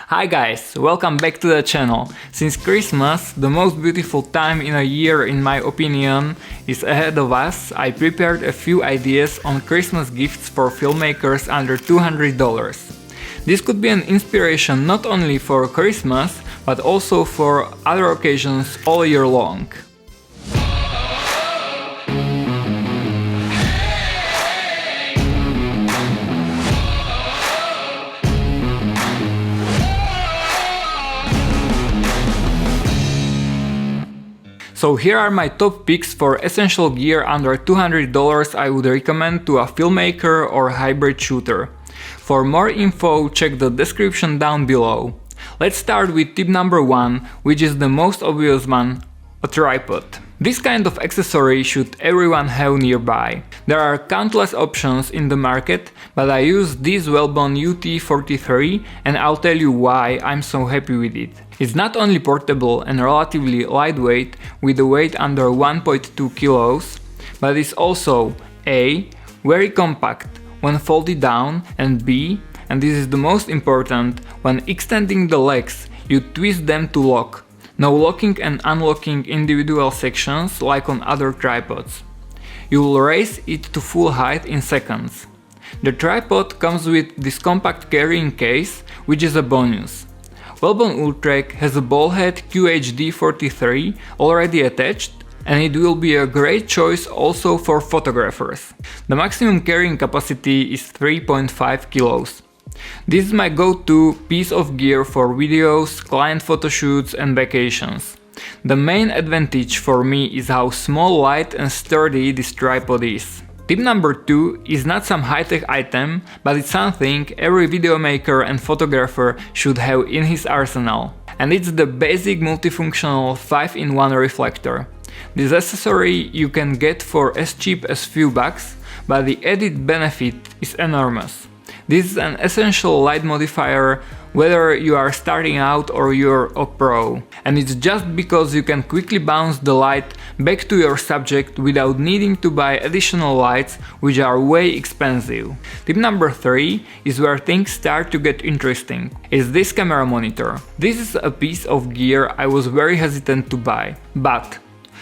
Hi guys, welcome back to the channel. Since Christmas, the most beautiful time in a year in my opinion, is ahead of us, I prepared a few ideas on Christmas gifts for filmmakers under $200. This could be an inspiration not only for Christmas, but also for other occasions all year long. So here are my top picks for essential gear under $200 I would recommend to a filmmaker or hybrid shooter. For more info, check the description down below. Let's start with tip number 1, which is the most obvious one, a tripod. This kind of accessory should everyone have nearby. There are countless options in the market, but I use this Velbon UT 43 and I'll tell you why I'm so happy with it. It's not only portable and relatively lightweight with a weight under 1.2 kilos, but it's also A. very compact when folded down, and B, and this is the most important, when extending the legs, you twist them to lock. No locking and unlocking individual sections like on other tripods. You will raise it to full height in seconds. The tripod comes with this compact carrying case, which is a bonus. Velbon UT has a ballhead QHD43 already attached, and it will be a great choice also for photographers. The maximum carrying capacity is 3.5 kilos. This is my go-to piece of gear for videos, client photoshoots and vacations. The main advantage for me is how small, light and sturdy this tripod is. Tip number 2 is not some high-tech item, but it's something every videomaker and photographer should have in his arsenal. And it's the basic multifunctional 5-in-1 reflector. This accessory you can get for as cheap as few bucks, but the added benefit is enormous. This is an essential light modifier whether you are starting out or you're a pro. And it's just because you can quickly bounce the light back to your subject without needing to buy additional lights, which are way expensive. Tip number 3 is where things start to get interesting. Is this camera monitor. This is a piece of gear I was very hesitant to buy, but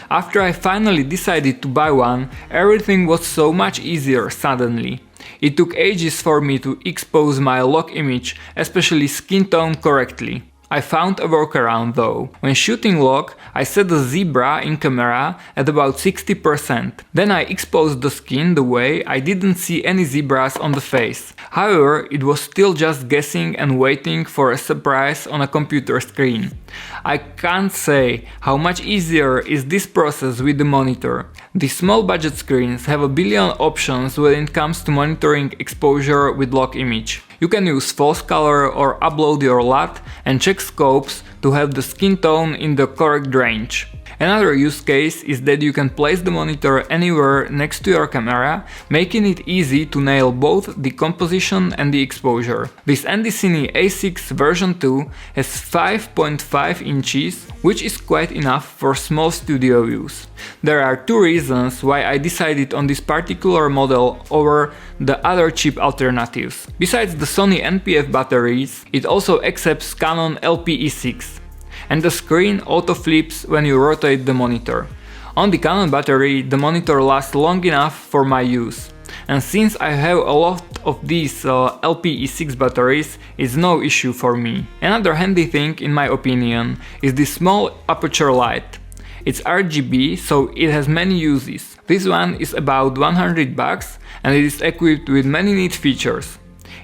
after I finally decided to buy one, everything was so much easier suddenly. It took ages for me to expose my lock image, especially skin tone, correctly. I found a workaround though. When shooting lock, I set the zebra in camera at about 60%. Then I exposed the skin the way I didn't see any zebras on the face. However, it was still just guessing and waiting for a surprise on a computer screen. I can't say how much easier is this process with the monitor. These small budget screens have a billion options when it comes to monitoring exposure with lock image. You can use false color or upload your LUT and check scopes to have the skin tone in the correct range. Another use case is that you can place the monitor anywhere next to your camera, making it easy to nail both the composition and the exposure. This NDCine A6 version 2 has 5.5 inches, which is quite enough for small studio use. There are two reasons why I decided on this particular model over the other cheap alternatives. Besides the Sony NPF batteries, it also accepts Canon LPE6. And the screen auto flips when you rotate the monitor. On the Canon battery, the monitor lasts long enough for my use. And since I have a lot of these LPE6 batteries, it's no issue for me. Another handy thing, in my opinion, is this small Aputure light. It's RGB, so it has many uses. This one is about 100 bucks and it is equipped with many neat features.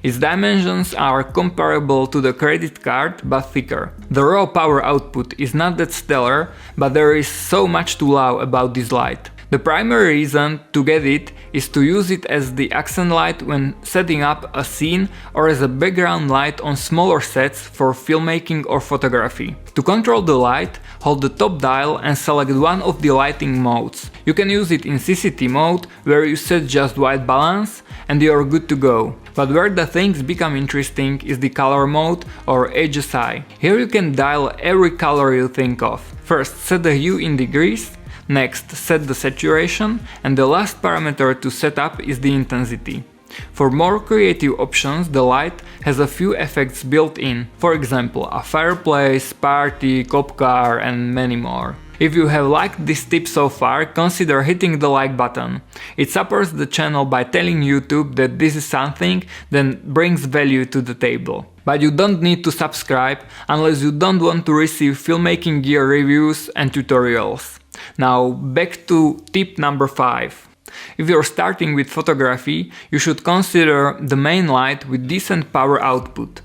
Its dimensions are comparable to the credit card, but thicker. The raw power output is not that stellar, but there is so much to love about this light. The primary reason to get it is to use it as the accent light when setting up a scene or as a background light on smaller sets for filmmaking or photography. To control the light, hold the top dial and select one of the lighting modes. You can use it in CCT mode, where you set just white balance and you're good to go. But where the things become interesting is the color mode or HSI. Here you can dial every color you think of. First, set the hue in degrees. Next, set the saturation, and the last parameter to set up is the intensity. For more creative options, the light has a few effects built in, for example a fireplace, party, cop car and many more. If you have liked this tip so far, consider hitting the like button. It supports the channel by telling YouTube that this is something that brings value to the table. But you don't need to subscribe unless you don't want to receive filmmaking gear reviews and tutorials. Now back to tip number 5. If you're starting with photography, you should consider the main light with decent power output.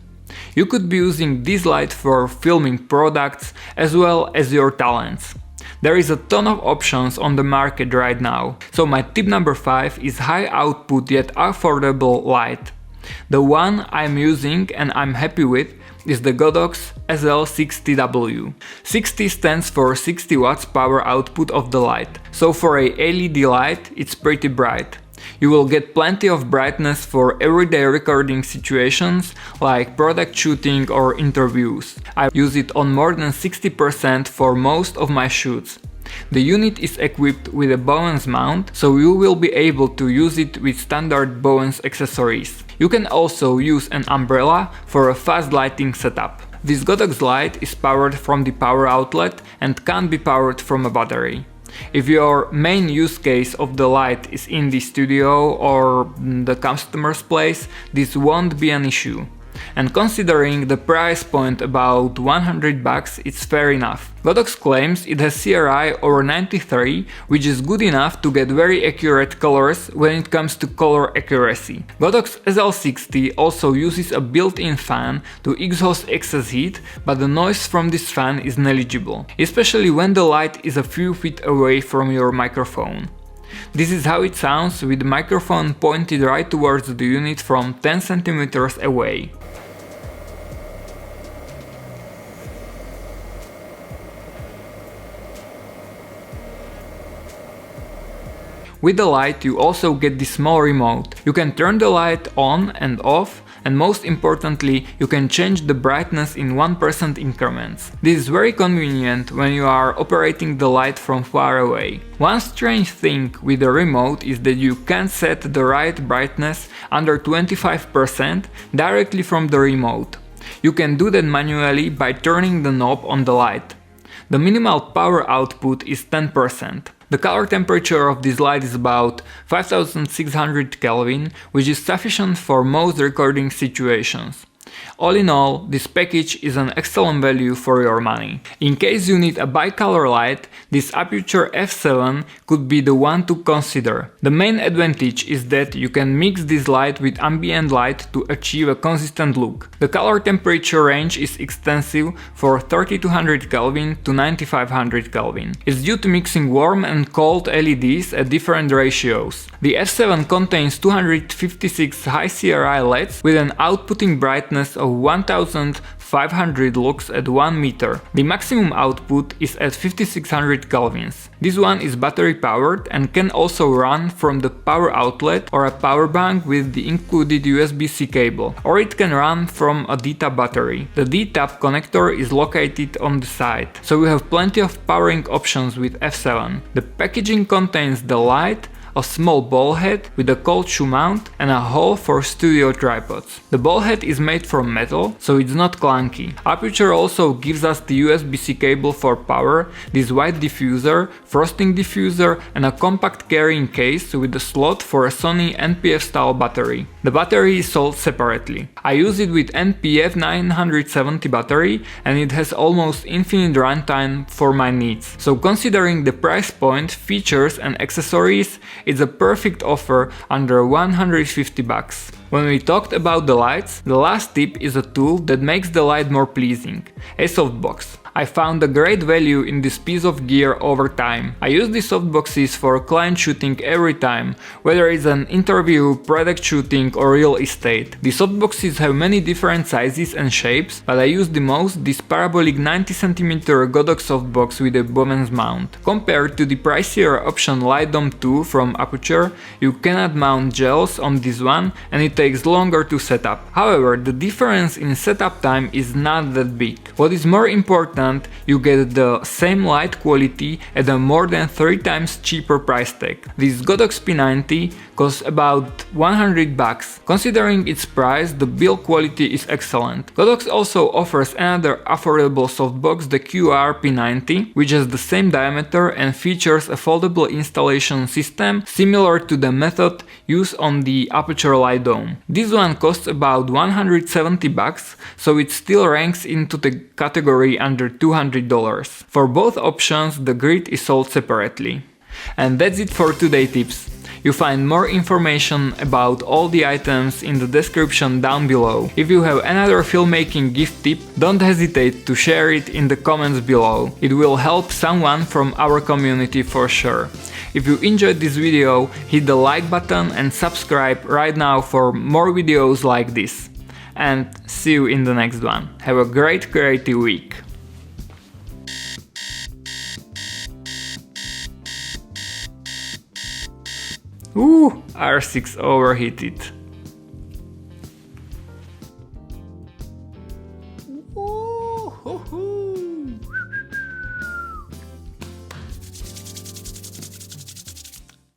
You could be using this light for filming products as well as your talents. There is a ton of options on the market right now, so my tip number 5 is high output yet affordable light. The one I'm using and I'm happy with is the Godox SL60W. 60 stands for 60 watts power output of the light, so for a LED light it's pretty bright. You will get plenty of brightness for everyday recording situations like product shooting or interviews. I use it on more than 60% for most of my shoots. The unit is equipped with a Bowens mount, so you will be able to use it with standard Bowens accessories. You can also use an umbrella for a fast lighting setup. This Godox light is powered from the power outlet and can't be powered from a battery. If your main use case of the light is in the studio or the customer's place, this won't be an issue. And considering the price point about $100, it's fair enough. Godox claims it has CRI over 93, which is good enough to get very accurate colors when it comes to color accuracy. Godox SL60 also uses a built-in fan to exhaust excess heat, but the noise from this fan is negligible, especially when the light is a few feet away from your microphone. This is how it sounds with the microphone pointed right towards the unit from 10 cm away. With the light you also get this small remote. You can turn the light on and off, and most importantly, you can change the brightness in 1% increments. This is very convenient when you are operating the light from far away. One strange thing with the remote is that you can't set the right brightness under 25% directly from the remote. You can do that manually by turning the knob on the light. The minimal power output is 10%. The color temperature of this light is about 5600 Kelvin, which is sufficient for most recording situations. All in all, this package is an excellent value for your money. In case you need a bicolor light, this Aputure F7 could be the one to consider. The main advantage is that you can mix this light with ambient light to achieve a consistent look. The color temperature range is extensive for 3200 Kelvin to 9500 Kelvin. It's due to mixing warm and cold LEDs at different ratios. The F7 contains 256 high CRI LEDs with an outputting brightness of 1500 lux at 1 meter. The maximum output is at 5600 kelvins. This one is battery powered and can also run from the power outlet or a power bank with the included USB-C cable, or it can run from a D-tap battery. The D-tap connector is located on the side, so we have plenty of powering options with F7. The packaging contains the light, a small ball head with a cold shoe mount and a hole for studio tripods. The ball head is made from metal, so it's not clunky. Aputure also gives us the USB-C cable for power, this white diffuser, frosting diffuser and a compact carrying case with a slot for a Sony NPF style battery. The battery is sold separately. I use it with NPF 970 battery and it has almost infinite runtime for my needs. So considering the price point, features and accessories, it's a perfect offer under $150. When we talked about the lights, the last tip is a tool that makes the light more pleasing, a softbox. I found a great value in this piece of gear over time. I use these softboxes for client shooting every time, whether it's an interview, product shooting or real estate. The softboxes have many different sizes and shapes, but I use the most this parabolic 90 cm Godox Softbox with a Bowens mount. Compared to the pricier option Light Dome 2 from Aputure, you cannot mount gels on this one and it takes longer to set up. However, the difference in setup time is not that big. What is more important equivalent, you get the same light quality at a more than 3 times cheaper price tag. This Godox P90 costs about 100 bucks. Considering its price, the build quality is excellent. Godox also offers another affordable softbox, the QR P90, which has the same diameter and features a foldable installation system similar to the method used on the Aputure Light Dome. This one costs about 170 bucks, so it still ranks into the category under $200. For both options, the grid is sold separately. And that's it for today's tips. You find more information about all the items in the description down below. If you have another filmmaking gift tip, don't hesitate to share it in the comments below. It will help someone from our community for sure. If you enjoyed this video, hit the like button and subscribe right now for more videos like this. And see you in the next one. Have a great creative week! R6 overheated.